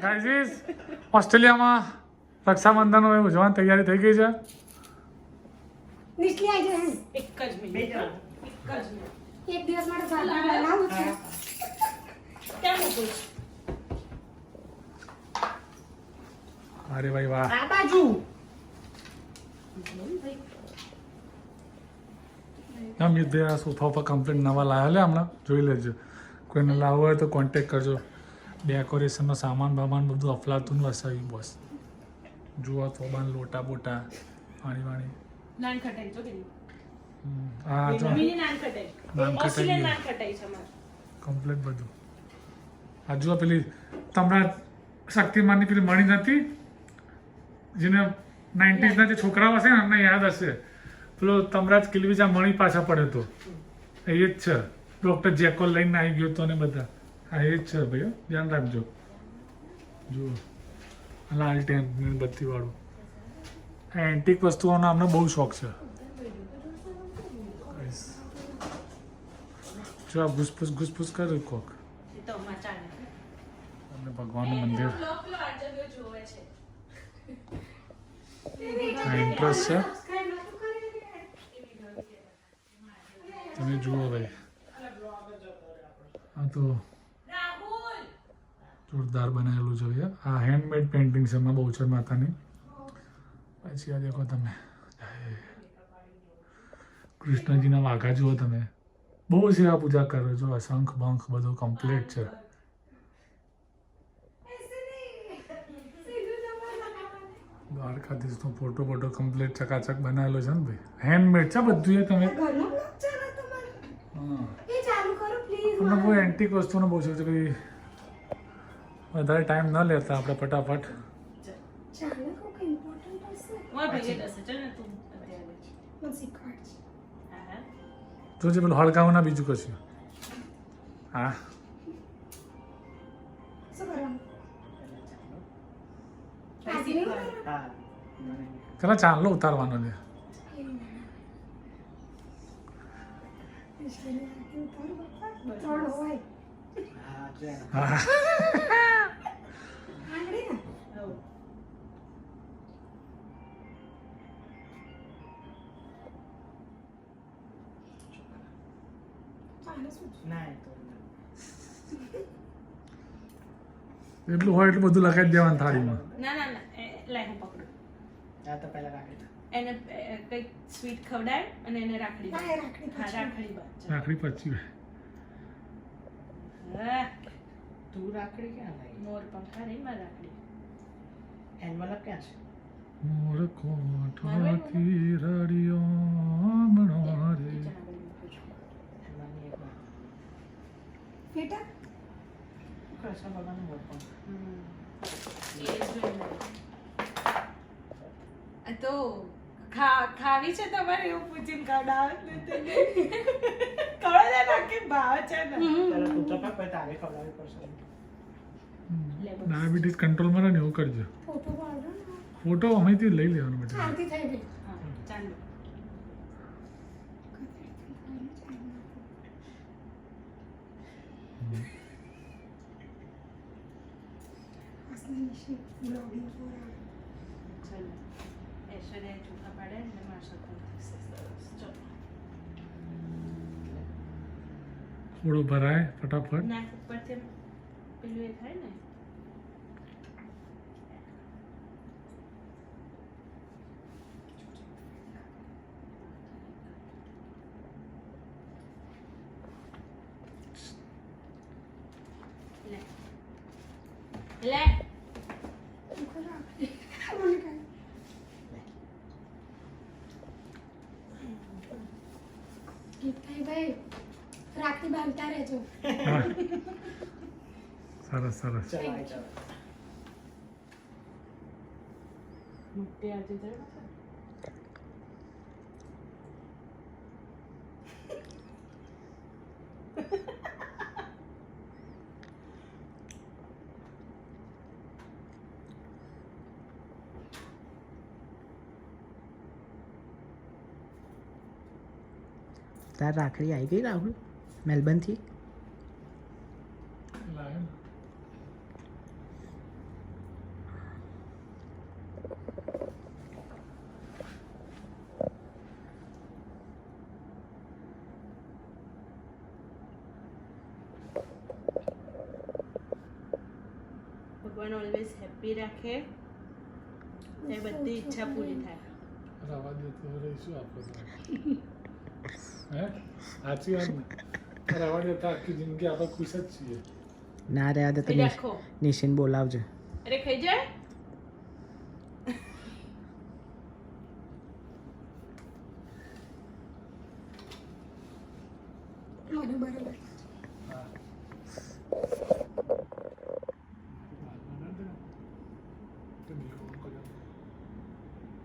Guys ઓસ્ટ્રેલિયામાં રક્ષાબંધન ઉજવવાની તૈયારી થઈ ગઈ છે. નિશ્ચય આવી જાય એક જ મિનિટ એક દિવસ માટે ભાત બનાવું છે. ક્યાં મૂકું છું? અરે ભાઈ વાહ. આ બાજુ આમ યુદ્ધ આ સોફા પર કમ્પ્લીટ નવા લાવ્યા લે હમણાં જોઈ લેજો. કોઈને લાવવું હોય તો કોન્ટેક કરજો. ડેકોરેશનનો સામાન બામાન બધું અફલાતું વસાવ્યું બસ. જુઓ થોબાન લોટા બોટા પાણી વાણી. નાન ખટાઈ જો કે હા જો મિની નાન ખટાઈ નાન ખટાઈ ઓસ્ટ્રેલિયન બી. નાન ખટાઈ છે અમારે. કમ્પ્લીટ બધું. આ જુઓ પેલી તમને શક્તિમાનની પેલી મળી નથી જેને 90s ના જે છોકરાઓ હશે ને એમને યાદ હશે. પેલો તમરાજ કિલવીજા મણી પાછા પડ્યો હતો એ જ છે. ડૉક્ટર જેકોલ લઈને આવી ગયો હતો ને બધા હા એ જ છે ભાઈ ધ્યાન રાખજો. જુઓ લાલટેન બત્તી વાળું એન્ટિક વસ્તુઓનો અમને બહુ શોખ છે. જો આ ઘૂસપૂસ કર્યું કોક એ તો અમાર ચાલે. તમને ભગવાનનું મંદિર બ્લોક લો આર્જવ્યો જોવે છે. ઇન્ટરેસ્ટ છે. તમે જુઓ ભાઈ આ તો રાહુલ જોરદાર બનાવેલું છે. આ હેન્ડમેડ પેઇન્ટિંગ છે એમાં બહુચર માતાની. પછી આ દેખો તમે કૃષ્ણજીના વાઘા જુઓ તમે. બહુ સેવા પૂજા કરો છો. શંખ બંખ બધું કમ્પ્લીટ છે. દ્વારકાધીશનો ફોટો કમ્પ્લીટ ચકાચક બનાવેલો છે ને ભાઈ. હેન્ડમેડ છે બધું એ તમે. ઘરનો બ્લોગ ચાલે તમારો હા એ ચાલુ કરો પ્લીઝ. તમને બહુ એન્ટિક વસ્તુનો બહુ શોખ છે ભાઈ. વધારે ટાઈમ ન લેતા આપણે ફટાફટ ચાલે કોક ઇમ્પોર્ટન્ટ હશે મોય ભેગે દસે ચલ ને તું અત્યારે. મને શીખવાડ છે. હા જોજે પેલું હળગાવું ના બીજું કશું. હા શું કરવાનું હા ચાલો ચાંદલો ઉતારવાનો છે. ત્રણ હોય હા આંગળી ને હવ ચાલે શું છે? ના એ તો એટલું હોય એટલું બધું લખાઈ જ દેવાનું થાળીમાં. ના ના ના લાય હું પકડું. આ તો પહેલા રાખી એને કંઈક સ્વીટ ખવડાય અને એને રાખડી હા, એ રાખડી હા પછી. રાખડી બાંધ. રાખડી પછી હા તું રાખડી ક્યાં લાવી મોર પંખા નહીં માર રાખડી. એન્વલપ ક્યાં છે મોર કોઠાથી રડિયો આંગણો રે. એમાંની એક વાત બેટા કૃષ્ણ ભગવાનનું મોર પણ એ જોઈને. આ તો ખાવી છે તમારે એવું પૂછીને ખવડાવે જ નથી. ખવડાવે નાખી ભાવ છે ને. પહેલા તું તો પછી તારે ખવડાવવી પડશે ડાયાબિટીસ કંટ્રોલમાં રહે ને એવું કરજો. ફોટો પાડો ને. ફોટો અહીંથી લઈ લેવાનો બેટા. શાંતિ થઈ ગઈ હા ચાલો. બ્લોગિંગ પર ચાલો ઐશ્વર્યા ચોખા પાડે ને મારા સાથે સરસ. ચલો થોડું ભરાય ફટાફટ. નાક ઉપરથી પેલું એ થાય ને. લે લે ગીતભાઈ ભાઈ રાખડી બાંધતા રહેજો. હા સરસ સરસ. ચલો આવી ચાલો મોટી આજે જરૂર છે. તાર રાખડી આવી ગઈ રાહુલ મેલબર્નથી લાગે ને. ભગવાન ઓલવેઝ હેપી રાખે એ બધી ઈચ્છા પૂરી થાય. રવા દે તો રહીશું આપણે. હે સાચી વાત ને. રવા દે તો આખી જિંદગી આપણે ખુશ જ છીએ. ના રહ્યા દે તો ખાઈ રાખો. નિશિન બોલાવજો. અરે ખાઈ જાય. બરોબર.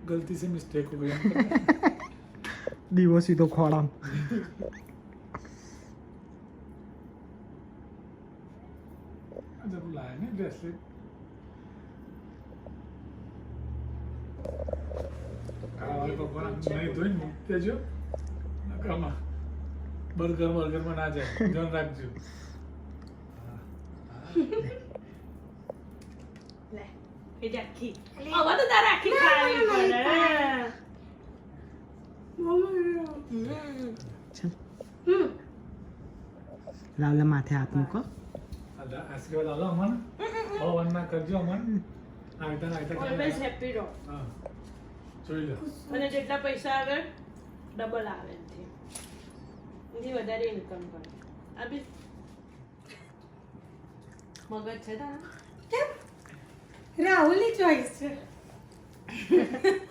गलती से मिस्टेक हो गई. દીવો સીધો ખોળામ. जब लाया नहीं ब्रेसलेट वाले भगवान नहीं धोई मुकते जो नकामा बर्गर में ना जाए ધ્યાન રાખજો. લે એ રાખી આવા તો તારે આખી ખાવી પડે. ચાલ લાવલા માથે હાથ મૂકો. આશીર્વાદ આલો અમને. ભગવાન ના કરજો અમને. આયતા ઓલવેઝ હેપી રહો હા જોઈ લો. અને જેટલા પૈસા આવે ડબલ આવે એનાથી વધારે ઇન્કમ કરે. આ બી મગજ છે તારા. રાહુલની ચોઈસ છે.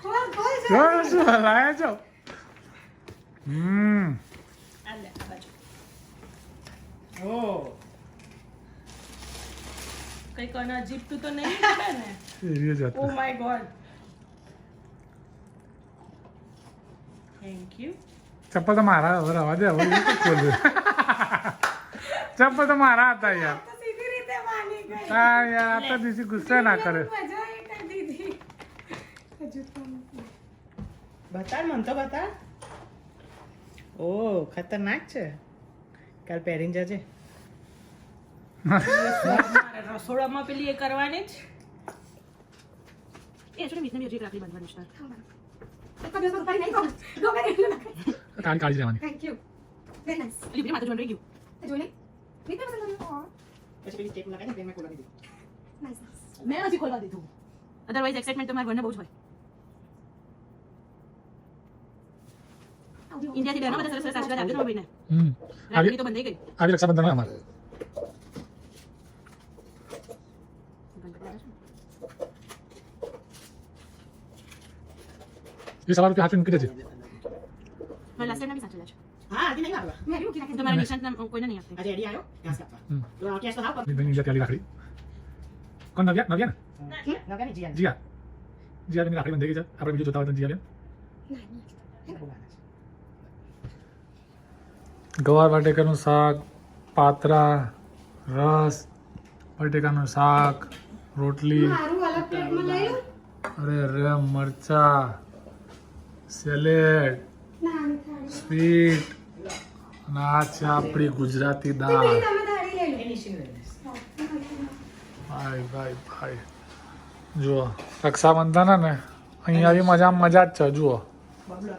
ખોલ બસ લાયા છો. આ લે આ બાજુ ઓ કંઈક અજીબ તો નહીં લાગે ને. સિરિયસ ઓ હતા. My God thank you. ચપ્પલ તો મારા હવે રવા દે. હવે ખોલ. ચપ્પલ તો મારા હતા યાર. તો સીધી રીતે માની ગઈ. હા યાર આ તો દીદી ગુસ્સે ના કરે. મજા એ કરી દીધી. હજુ તો બતાડ મન તો બતાડ. ઓ ખતરનાક છે. કાલ પહેરીને જજે. મારે રસોડામાં પેલી એ કરવાની જ. એ જોડે મીઠને બી હજી એક રાખડી બાંધવાની છે. એક દિવસ તો નહીં કહું. ગમે એટલું નાખે. કાઢી જવાની. Thank you. Very nice. એલી પેલી માથે જોઈ રહી ગયું. જોઈ લે. નીકળ પસંદ કર્યું. પછી પેલી સ્ટેપ લગાવીને પેનમાં ખોલાવી દીધું. નાઇસ. મેં હજી ખોલવા દીધું. અધરવાઇઝ એક્સાઇટમેન્ટ તો મારા ઘરને બહુ જ હોય. ઇન્ડિયાથી ઘણા બધા સરસ સરસ આશીર્વાદ આપ્યો ભાઈને. રાખડી તો બંધ થઈ ગઈ. આવી રક્ષાબંધન હોય અમારે. ये सवाल के हाथ में निकल जाए. મારા લાસ્ટ ટાઈમના બી સાચવેલા છે. હા આજે નહીં વાળવા. મેરી મૂકી રાખી. તો મારા નિશાંતના કોઈને નહીં આપતી. આજે એડી આવ્યો ઘાસ કાપવા. તો કેસ તો હા પર. नहीं नहीं जाती राखड़ी. कौन नव्या नव्या ना લગાની જીયા. जिया जिया ने राखड़ी बंधेगी जब આપણે વિડિયો જોતા હોય તો जिया ગવાર બટેકાનું શાક, પાત્રા, રસ, બટેકાનું શાક, રોટલી, મારું અલગ પ્લેટમાં લઈ લો. અરે રે મરચા, સેલેડ, ના નહીં થાળી. સ્વીટ અને આ છે આપણી ગુજરાતી પેલી દાળ. તમે થાળી લઈ લો. એની સીન લઈ લઈશ. ભાઈ ભાઈ ભાઈ જુઓ રક્ષાબંધન હે ને અહીંયા આવી મજા જ છે જુઓ. બબલો